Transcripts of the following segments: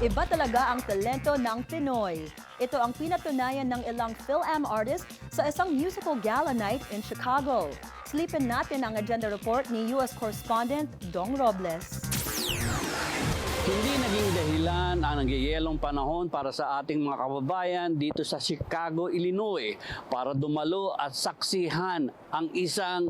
Iba talaga ang talento ng Pinoy. Ito ang pinatunayan ng ilang Phil-Am artists sa isang musical gala night in Chicago. Slipin natin ang agenda report ni US correspondent Dong Robles. Hindi naging dahilan ang nagyayelong panahon para sa ating mga kababayan dito sa Chicago, Illinois para dumalo at saksihan ang isang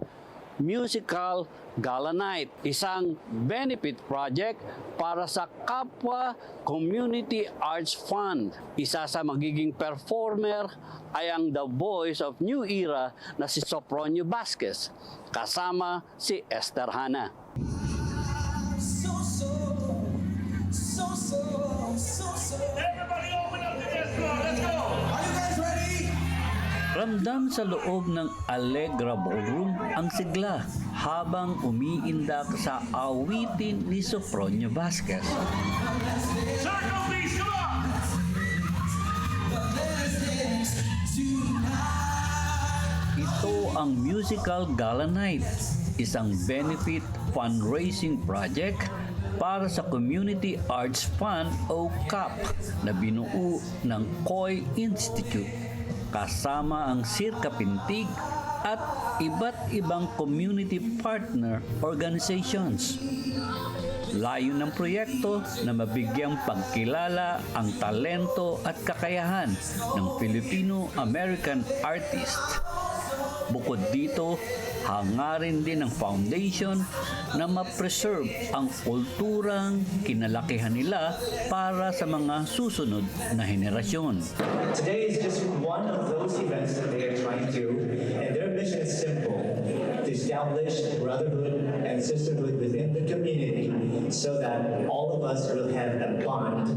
musical gala night, isang benefit project para sa Kapwa Community Arts Fund. Isa sa magiging performer ay ang The Voice of New Era na si Sopronio Vasquez, kasama si Esther Hanna. Everybody open up the dance floor. Let's go. Are you guys ready? Ramdam sa loob ng Allegra Ballroom ang sigla habang umiindak sa awitin ni Sopronio Vasquez. Circle, please. Come on. Ito ang Musical Gala Night, isang benefit fundraising project para sa Community Arts Fund o CAP na binuo ng Coy Institute kasama ang Sirka Pintig at iba't ibang community partner organizations. Layo ng proyekto na mabigyang pagkilala ang talento at kakayahan ng Filipino-American artist. Bukod dito, hangarin din ng foundation na ma-preserve ang kulturang kinalakihan nila para sa mga susunod na henerasyon. Today is just one of those events that they are trying to do, and their mission is simple: to establish brotherhood and sisterhood within the community so that all of us will have a bond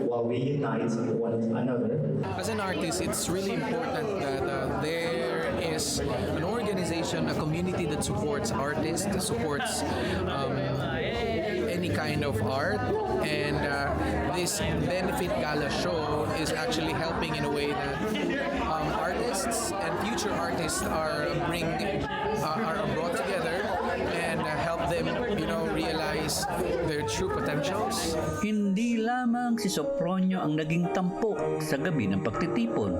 while we unite one another. As an artist, it's really important that there is an organization, a community that supports artists, that supports any kind of art, and this benefit gala show is actually helping in a way that artists and future artists are brought together and help them, realize their true potentials. Hindi lamang si Sopronio ang naging tampok sa gabi ng pagtitipon.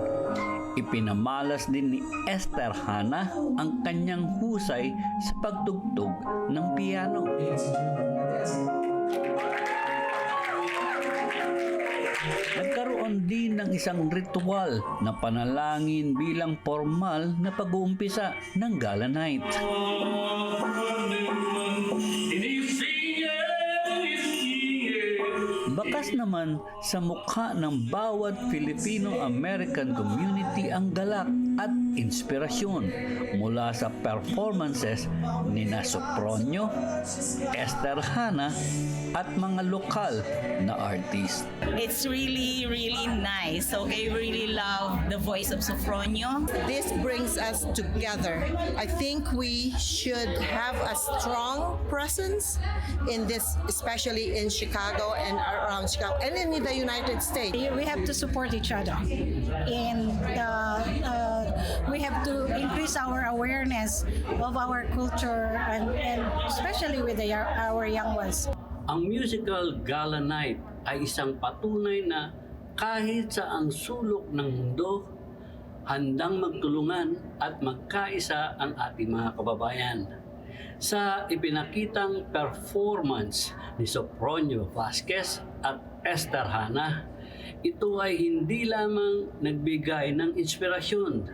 Ipinamalas din ni Esther Hanna ang kanyang husay sa pagtugtog ng piano. Nagkaroon din ng isang ritual na panalangin bilang formal na pag-uumpisa ng gala night. Bakas naman sa mukha ng bawat Filipino-American community ang galak at inspirasyon mula sa performances ni Sopronio, Esther Hanna at mga lokal na artist. It's really, really nice. Okay, we really love the voice of Sopronio. This brings us together. I think we should have a strong presence in this, especially in Chicago and around Chicago and in the United States. We have to support each other, and we have to increase our awareness of our culture, and especially with our young ones. Ang musical gala night ay isang patunay na kahit sa ang sulok ng mundo, handang magtulungan at magkaisa ang ating mga kababayan. Sa ipinakitang performance ni Sopronio Vasquez at Esther Hanna, ito ay hindi lamang nagbigay ng inspirasyon.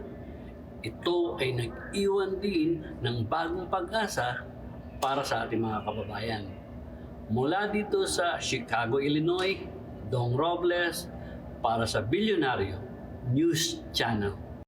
Ito ay nag-iwan din ng bagong pag-asa para sa ating mga kababayan. Mula dito sa Chicago, Illinois, Dong Robles para sa Bilyonaryo News Channel.